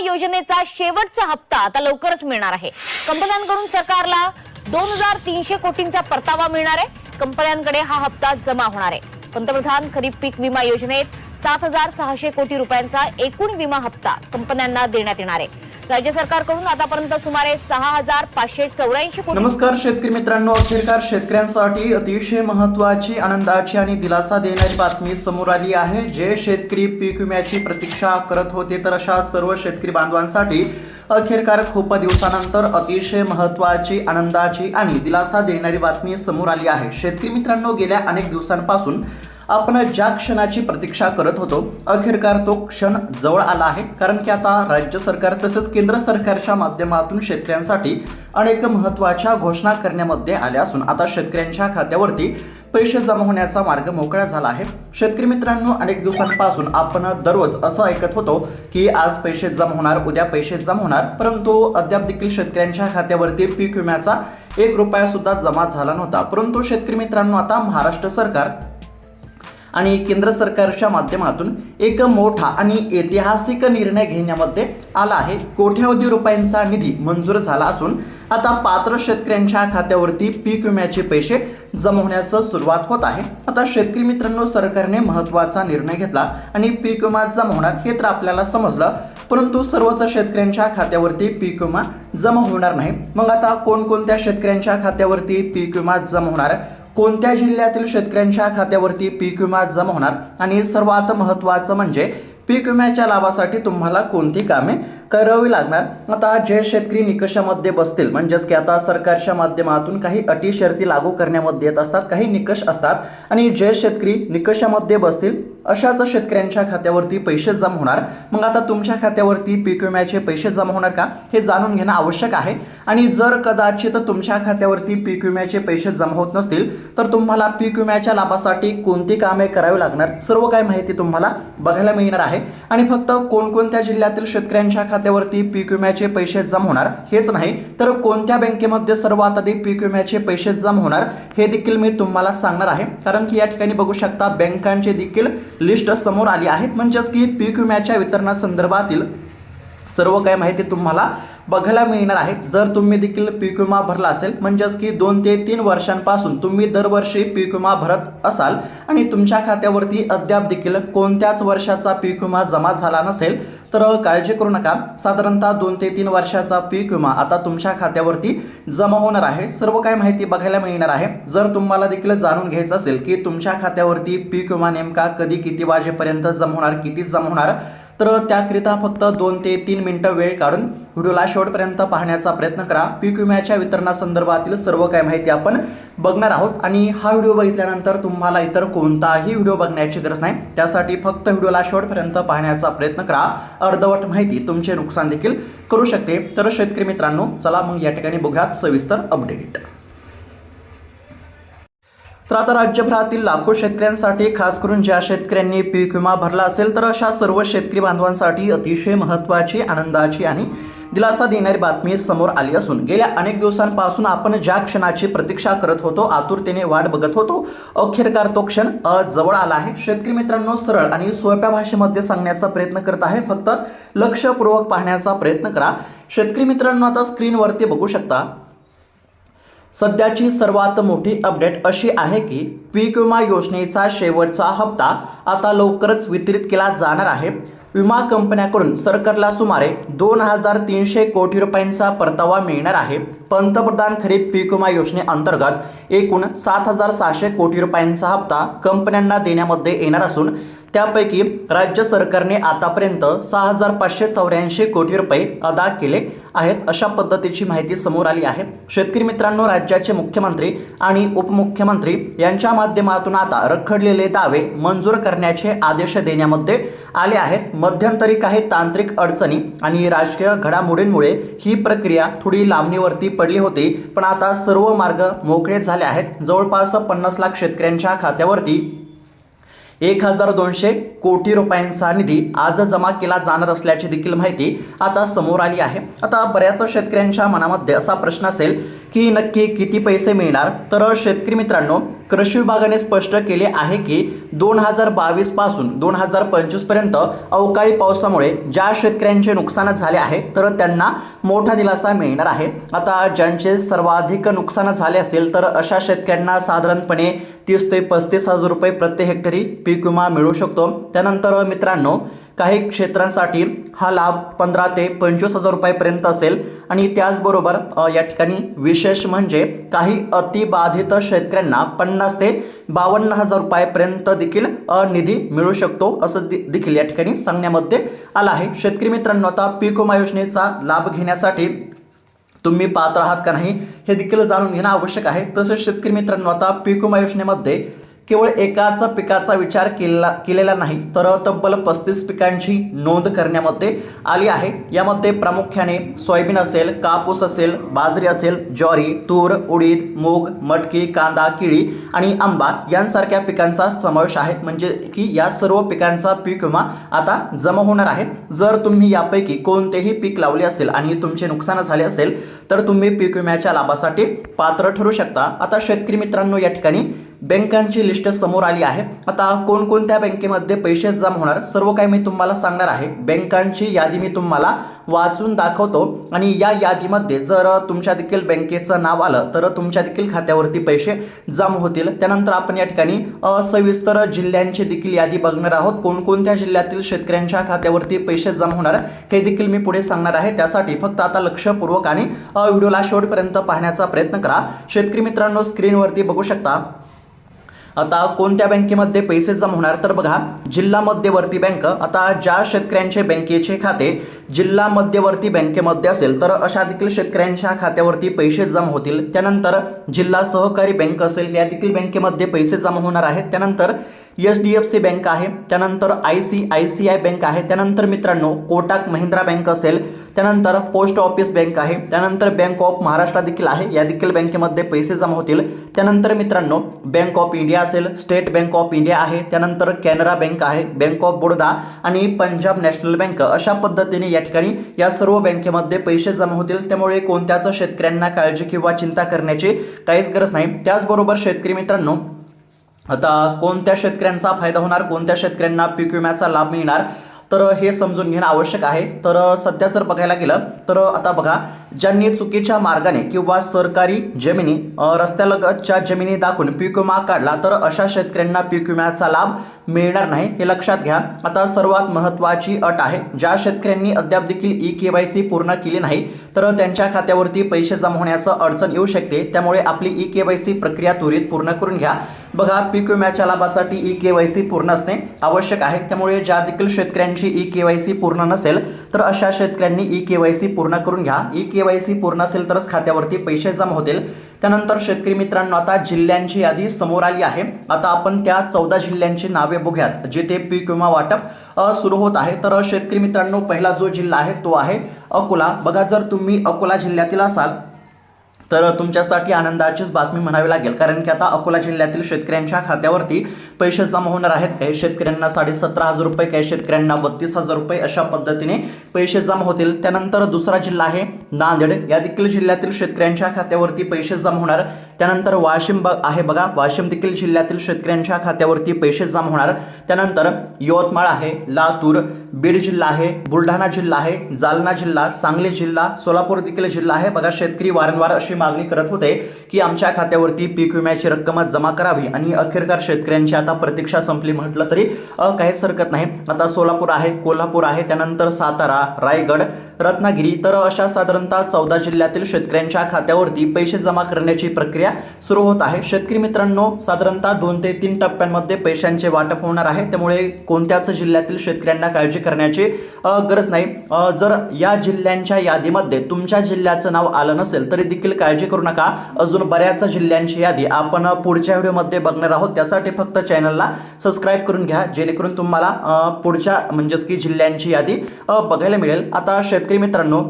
योजनेचा शेवटचा हप्ता आता लवकरच मिळणार आहे। कंपन्यांकडून सरकारला 2300 कोटींचा परतावा मिळणार आहे। कंपन्यांकडे हा हप्ता जमा होणार आहे। पंतप्रधान खरीप पीक विमा योजनेत 7600 कोटी रुपयांचा एकूण विमा हप्ता कंपन्यांना देण्यात येणार आहे। राज्य सरकारकडून आतापर्यंत सुमारे 6584 कोटी। नमस्कार शेतकरी मित्रांनो, अखेरकार शेतकऱ्यांसाठी अतिशय महत्त्वाची, आनंदाची आणि दिलासा देणारी बातमी समोर आली आहे। जे शेतकरी पीक विम्याची प्रतीक्षा करत होते, तर अशा सर्व शेतकरी बांधवांसाठी अखेरकार खूप दिवसानंतर अतिशय महत्त्वाची, आनंदाची आणि दिलासा देणारी बातमी समोर आली आहे। शेतकरी मित्रांनो, गेल्या अनेक दिवसांपासून आपण ज्या क्षणाची प्रतीक्षा करत होतो, अखेरकार तो क्षण जवळ आला आहे। कारण की आता राज्य सरकार तसेच केंद्र सरकारच्या माध्यमातून शेतकऱ्यांसाठी अनेक महत्त्वाच्या घोषणा करण्यामध्ये आल्या असून आता शेतकऱ्यांच्या खात्यावरती पैसे जमा होण्याचा मार्ग मोकळा झाला आहे। शेतकरी मित्रांनो, अनेक दिवसांपासून आपण दररोज असं ऐकत होतो की आज पैसे जमा होणार, उद्या पैसे जमा होणार, परंतु अद्याप देखील शेतकऱ्यांच्या खात्यावरती पीक विम्याचा 1 रुपया सुद्धा जमा झाला नव्हता। परंतु शेतकरी मित्रांनो, आता महाराष्ट्र सरकार आणि केंद्र सरकारच्या माध्यमातून एक मोठा आणि ऐतिहासिक निर्णय घेण्यामध्ये आला आहे। कोट्यावधी रुपयांचा निधी मंजूर झाला असून आता पात्र शेतकऱ्यांच्या खात्यावरती पीक विम्याचे पैसे जमा होण्यास सुरुवात होत आहे। आता शेतकरी मित्रांनो, सरकारने महत्त्वाचा निर्णय घेतला आणि पीक विमा जमा होणार हे तर आपल्याला समजलं, परंतु सर्वच शेतकऱ्यांच्या खात्यावरती पीक विमा जमा होणार नाही। मग आता कोणकोणत्या शेतकऱ्यांच्या खात्यावरती पीक विमा जमा होणार, कोणत्या जिल्ह्यातील शेतकऱ्यांच्या खात्यावरती पीक विमा जमा होणार आणि सर्वात महत्त्वाचं म्हणजे पीक विम्याच्या लाभासाठी तुम्हाला कोणती कामे करावी लागणार। आता जे शेतकरी निकषामध्ये बसतील, म्हणजेच की आता सरकारच्या माध्यमातून काही अटी शर्ती लागू करण्यामध्ये येत असतात, काही निकष असतात आणि जे शेतकरी निकषामध्ये बसतील अशाच शेतकऱ्यांच्या खात्यावरती पैसे जमा होणार। मग आता तुमच्या खात्यावरती पीक विम्याचे पैसे जमा होणार का हे जाणून घेणं आवश्यक आहे। आणि जर कदाचित तुमच्या खात्यावरती पीक विम्याचे पैसे जमा होत नसतील, तर तुम्हाला पीक विम्याच्या लाभासाठी कोणती कामे करावी लागणार, सर्व काही माहिती तुम्हाला बघायला मिळणार आहे। आणि फक्त कोणकोणत्या जिल्ह्यातील शेतकऱ्यांच्या खात्यावरती पीक विम्याचे पैसे जमा होणार हेच नाही, तर कोणत्या बँकेमध्ये सर्वात आधी पीक विम्याचे पैसे जमा होणार हे देखील मी तुम्हाला सांगणार आहे। कारण की या ठिकाणी बघू शकता, बँकांचे देखील लिस्ट समोर आली आहे, म्हणजेच की पीक विम्याच्या वितरणासंदर्भातील सर्व काही माहिती तुम्हाला बघायला मिळणार आहे। जर तुम्ही देखील पीक विमा भरला असेल, म्हणजेच की 2 ते 3 वर्षांपासून तुम्ही दरवर्षी पीक विमा भरत असाल आणि तुमच्या खात्यावरती अद्याप देखील कोणत्याच वर्षाचा पीक विमा जमा झाला नसेल, तर काळजी करू नका। साधारणतः 2 ते 3 वर्षाचा पीक विमा आता तुमच्या खात्यावरती जमा होणार आहे। सर्व काही माहिती बघायला मिळणार आहे। जर तुम्हाला देखील जाणून घ्यायचं असेल की तुमच्या खात्यावरती पीक विमा नेमका कधी, किती वाजेपर्यंत जमा होणार, किती जमा होणार, तर त्याकरिता फक्त 2 ते 3 मिनिटं वेळ काढून व्हिडिओला शेवटपर्यंत पाहण्याचा प्रयत्न करा। पीक विम्याच्या वितरणासंदर्भातील सर्व काही माहिती आपण बघणार आहोत आणि हा व्हिडिओ बघितल्यानंतर तुम्हाला इतर कोणताही व्हिडिओ बघण्याची गरज नाही। त्यासाठी फक्त व्हिडिओला शेवटपर्यंत पाहण्याचा प्रयत्न करा। अर्धवट माहिती तुमचे नुकसान देखील करू शकते। तर शेतकरी मित्रांनो, चला मग या ठिकाणी बघूयात सविस्तर अपडेट। तर आता राज्यभरातील लाखो शेतकऱ्यांसाठी, खास करून ज्या शेतकऱ्यांनी पीक विमा भरला असेल, तर अशा सर्व शेतकरी बांधवांसाठी अतिशय महत्त्वाची, आनंदाची आणि दिलासा देणारी बातमी समोर आली असून गेल्या अनेक दिवसांपासून आपण ज्या क्षणाची प्रतीक्षा करत होतो, आतुरतेने वाट बघत होतो, अखेरकार तो क्षण जवळ आला आहे। शेतकरी मित्रांनो, सरळ आणि सोप्या भाषेमध्ये सांगण्याचा प्रयत्न करत आहे, फक्त लक्षपूर्वक पाहण्याचा प्रयत्न करा। शेतकरी मित्रांनो, आता स्क्रीनवरती बघू शकता, सध्याची सर्वात मोठी अपडेट अशी आहे की पीक विमा योजनेचा शेवटचा हप्ता आता लवकरच वितरित केला जाणार आहे। विमा कंपन्यांकडून सरकारला सुमारे 2300 कोटी रुपयांचा परतावा मिळणार आहे। पंतप्रधान खरीप पीक विमा योजनेअंतर्गत एकूण 7600 कोटी रुपयांचा हप्ता कंपन्यांना देण्यामध्ये येणार असून त्यापैकी राज्य सरकारने आतापर्यंत 6584 कोटी रुपये अदा केले आहेत, अशा पद्धतीची माहिती समोर आली आहे। शेतकरी मित्रांनो, राज्याचे मुख्यमंत्री आणि उपमुख्यमंत्री यांच्या माध्यमातून आता रखडलेले दावे मंजूर करण्याचे आदेश देण्यामध्ये आले आहेत। मध्यंतरी काही तांत्रिक अडचणी आणि राजकीय घडामोडींमुळे ही प्रक्रिया थोडी लांबणीवरती पडली होती, पण आता सर्व मार्ग मोकळे झाले आहेत। जवळपास 50 लाख शेतकऱ्यांच्या खात्यावरती 1200 कोटी रुपयांचा निधी आज जमा केला जाणार असल्याची देखील माहिती आता समोर आली आहे. आता बऱ्याच शेतकऱ्यांच्या मनामध्ये असा प्रश्न असेल की नक्की किती पैसे मिळणार. तर शेतकरी मित्रांनो, कृषी विभागाने स्पष्ट केले आहे की 2022 पासून 2025 पर्यंत अवकाळी पावसामुळे ज्या शेतकऱ्यांचे नुकसान झाले आहे तर त्यांना मोठा दिलासा मिळणार आहे. आता ज्यांचे सर्वाधिक नुकसान झाले असेल तर अशा शेतकऱ्यांना साधारणपणे 30 ते 35 हजार रुपये प्रति हेक्टरी पीक विमा मिळू शकतो. त्यानंतर मित्रांनो, काही क्षेत्रांसाठी हा लाभ 15 ते 25 हजार रुपयापर्यंत असेल. आणि त्याचबरोबर या ठिकाणी विशेष म्हणजे काही अतिबाधित शेतकऱ्यांना 50 ते 52 हजार रुपयापर्यंत देखील निधी मिळू शकतो असं देखील या ठिकाणी सांगण्यामध्ये आलं आहे. शेतकरी मित्रांनो, आता पीक विमा योजनेचा लाभ घेण्यासाठी तुम्ही पात्र आहात का नाही हे देखील जाणून घेणं आवश्यक आहे. तसेच शेतकरी मित्रांनो, आता पीक विमा योजनेमध्ये केवळ एकाच पिकाचा विचार केलेला नाही तर तब्बल 35 पिकांची नोंद करण्यामध्ये आली आहे. यामध्ये प्रामुख्याने सोयाबीन असेल, कापूस असेल, बाजरी असेल, ज्वारी, तूर, उडीद, मूग, मटकी, कांदा, केळी आणि आंबा यांसारख्या पिकांचा समावेश आहे. म्हणजे की या सर्व पिकांचा पीक विमा आता जमा होणार आहे. जर तुम्ही यापैकी कोणतेही पीक लावले असेल आणि तुमचे नुकसान झाले असेल तर तुम्ही पीक विम्याच्या लाभासाठी पात्र ठरू शकता. आता शेतकरी मित्रांनो, या ठिकाणी बँकांची लिस्ट समोर आली आहे. आता कोणकोणत्या बँकेमध्ये पैसे जमा होणार सर्व काही मी तुम्हाला सांगणार आहे. बँकांची यादी मी तुम्हाला वाचून दाखवतो आणि या यादीमध्ये जर तुमच्या देखील बँकेचं नाव आलं तर तुमच्या देखील खात्यावरती पैसे जमा होतील. त्यानंतर आपण या ठिकाणी सविस्तर जिल्ह्यांची देखील यादी बघणार आहोत. कोणकोणत्या जिल्ह्यातील शेतकऱ्यांच्या खात्यावरती पैसे जमा होणार हे देखील मी पुढे सांगणार आहे. त्यासाठी फक्त आता लक्षपूर्वक आणि व्हिडिओला शेवटपर्यंत पाहण्याचा प्रयत्न करा. शेतकरी मित्रांनो, स्क्रीनवरती बघू शकता आता कोणत्या बँकेमध्ये पैसे जमा होणार. तर बघा, जिल्हा मध्यवर्ती बँक. आता ज्या शेतकऱ्यांचे बँकेचे खाते जिल्हा मध्यवर्ती बँकेमध्ये असेल तर अशा देखील शेतकऱ्यांच्या खात्यावरती पैसे जमा होतील. त्यानंतर जिल्हा सहकारी बँक असेल, या देखील बँकेमध्ये पैसे जमा होणार आहेत. त्यानंतर HDFC बँक आहे, त्यानंतर ICICI बँक आहे, त्यानंतर मित्रांनो कोटक महिंद्रा बँक असेल, त्यानंतर पोस्ट ऑफिस बँक आहे, त्यानंतर बँक ऑफ महाराष्ट्र देखील आहे, या देखील बँकेमध्ये पैसे जमा होतील. त्यानंतर मित्रांनो बँक ऑफ इंडिया असेल, स्टेट बँक ऑफ इंडिया आहे, त्यानंतर कॅनरा बँक आहे, बँक ऑफ बडोदा आणि पंजाब नॅशनल बँक. अशा पद्धतीने या ठिकाणी या सर्व बँकेमध्ये पैसे जमा होतील. त्यामुळे कोणत्याच शेतकऱ्यांना काळजी किंवा चिंता करण्याची काहीच गरज नाही. त्याचबरोबर शेतकरी मित्रांनो, आता कोणत्या शेतकऱ्यांचा फायदा होणार, कोणत्या शेतकऱ्यांना पीक विम्याचा लाभ मिळणार तर हे समजून घेणं आवश्यक आहे. तर सध्या जर बघायला गेलं तर आता बघा, ज्यांनी चुकीच्या मार्गाने किंवा सरकारी जमिनी रस्त्यालगतच्या जमिनी दाखवून पीक विमा काढला तर अशा शेतकऱ्यांना पीक विम्याचा लाभ मिळणार नाही, हे लक्षात घ्या. आता सर्वात महत्त्वाची अट आहे, ज्या शेतकऱ्यांनी अद्याप देखील eKYC पूर्ण केली नाही तर त्यांच्या खात्यावरती पैसे जमा होण्याचं अडचण येऊ शकते. त्यामुळे आपली eKYC प्रक्रिया त्वरित पूर्ण करून घ्या. बघा, पीक विम्याच्या लाभासाठी eKYC पूर्ण असणे आवश्यक आहे. त्यामुळे ज्या देखील शेतकऱ्यांची eKYC पूर्ण नसेल तर अशा शेतकऱ्यांनी eKYC पूर्ण करून घ्या. eKYC पूर्ण असेल तरच खात्यावरती पैसे जमा होतील. त्यानंतर शेतकरी मित्रांनो, आता जिल्ह्यांची यादी समोर आली आहे. आता आपण त्या 14 जिल्ह्यांची नावे बघूयात जिथे पीक विमा वाटप सुरू होत आहे. तर शेतकरी मित्रांनो, पहिला जो जिल्हा आहे तो आहे अकोला. बघा, जर तुम्ही अकोला जिल्ह्यातील असाल तर तुमच्यासाठी आनंदाचीच बातमी म्हणावी लागेल, कारण की आता अकोला जिल्ह्यातील शेतकऱ्यांच्या खात्यावरती पैसे जमा होणार आहेत. काही शेतकऱ्यांना 17,500 रुपये, काही शेतकऱ्यांना 32,000 रुपये अशा पद्धतीने पैसे जमा होतील. त्यानंतर दुसरा जिल्हा आहे नांदेड. या देखील जिल्ह्यातील शेतकऱ्यांच्या खात्यावरती पैसे जमा होणार. त्यानंतर वाशिम आहे, बघा वाशिम देखील जिल्ह्यातील शेतकऱ्यांच्या खात्यावरती पैसे जमा होणार. त्यानंतर यवतमाळ आहे, लातूर, बीड जिल्हा आहे, बुलढाणा जिल्हा आहे, जालना जिल्हा, सांगली जिल्हा, सोलापूर देखील जिल्हा आहे. बघा, शेतकरी वारंवार अशी मागणी करत होते की आमच्या खात्यावरती पीक विम्याची रक्कम जमा करावी आणि अखेरकार शेतकऱ्यांची आता प्रतीक्षा संपली म्हटलं तरी काहीच हरकत नाही. आता सोलापूर आहे, कोल्हापूर आहे, त्यानंतर सातारा, रायगड, रत्नागिरी, तर अशा साधारणतः 14 जिल्ह्यातील शेतकऱ्यांच्या खात्यावरती पैसे जमा करण्याची प्रक्रिया सुरू होत आहे. शेतकरी मित्रांनो, साधारणतः 2 ते 3 टप्प्यांमध्ये पैशांचे वाटप होणार आहे. त्यामुळे कोणत्याच जिल्ह्यातील शेतकऱ्यांना काळजी करण्याची गरज नाही. जर या जिल्ह्यांच्या यादीमध्ये तुमच्या जिल्ह्याचं नाव आलं नसेल तरी देखील काळजी करू नका. अजून बऱ्याच जिल्ह्यांची यादी आपण पुढच्या व्हिडिओमध्ये बघणार आहोत. त्यासाठी फक्त चॅनलला सबस्क्राईब करून घ्या, जेणेकरून तुम्हाला पुढच्या म्हणजेच की जिल्ह्यांची यादी बघायला मिळेल. आता शेतकरी मित्रांनो,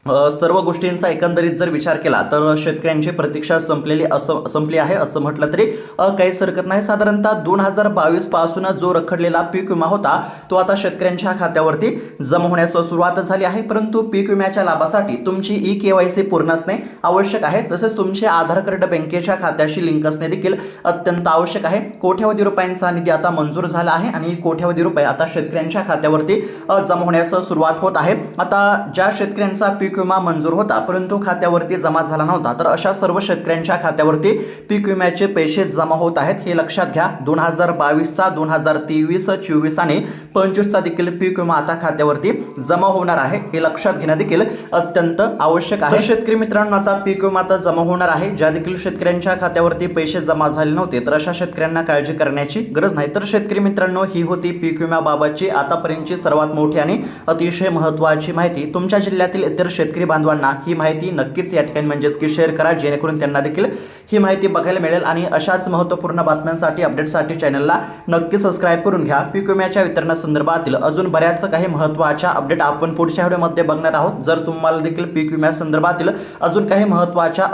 सर्व गोष्टींचा एकंदरीत जर विचार केला तर शेतकऱ्यांची प्रतीक्षा संपली आहे असं म्हटलं तरी काहीच हरकत नाही. साधारणतः 2022 पासून जो रखडलेला पीक विमा होता तो आता शेतकऱ्यांच्या खात्यावरती जमा होण्यास सुरुवात झाली आहे. परंतु पीक विम्याच्या लाभासाठी तुमची KYC पूर्ण असणे आवश्यक आहे. तसेच तुमचे आधार कार्ड बँकेच्या खात्याशी लिंक असणे देखील अत्यंत आवश्यक आहे. कोट्यवधी रुपयांचा निधी आता मंजूर झाला आहे आणि कोट्यवधी रुपये आता शेतकऱ्यांच्या खात्यावरती जमा होण्यास सुरुवात होत आहे. आता ज्या शेतकऱ्यांचा पीक विमा मंजूर होता परंतु खात्यावरती जमा झाला नव्हता तर अशा सर्व शेतकऱ्यांच्या खात्यावरती पीक विम्याचे पैसे जमा होत आहेत. हे लक्षात घ्या. 2022चा 2023, 24 आणि 25चा देखील पीक विमा आता खात्यावरती जमा होणार आहे. हे लक्षात घेणं देखील अत्यंत आवश्यक आहे. शेतकरी मित्रांनो, आता पीक विमा आता जमा होणार आहे. ज्या देखील शेतकऱ्यांच्या खात्यावरती पैसे जमा झाले नव्हते तर अशा शेतकऱ्यांना काळजी करण्याची गरज नाही. तर शेतकरी मित्रांनो, ही होती पीक विम्याबाबतची आतापर्यंतची सर्वात मोठी आणि अतिशय महत्त्वाची माहिती. तुमच्या जिल्ह्यातील इतर शेतकरी बांधवांना ही माहिती नक्कीच या ठिकाणी म्हणजेच की शेअर करा, जेणेकरून त्यांना देखील ही माहिती बघायला मिळेल. आणि अशाच महत्त्वपूर्ण बातम्यांसाठी अपडेटसाठी चॅनलला नक्की सबस्क्राईब करून घ्या. पीक विम्याच्या वितरणासंदर्भातील अजून बऱ्याच काही महत्त्वाच्या अपडेट आपण पुढच्या व्हिडिओमध्ये बघणार आहोत. जर तुम्हाला देखील पीक विम्यासंदर्भातील अजून काही महत्त्वाच्या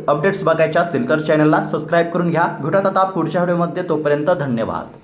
अपडेट्स बघायच्या असतील तर चॅनलला सबस्क्राईब करून घ्या. भेटूयात आता पुढच्या व्हिडिओमध्ये. तोपर्यंत धन्यवाद.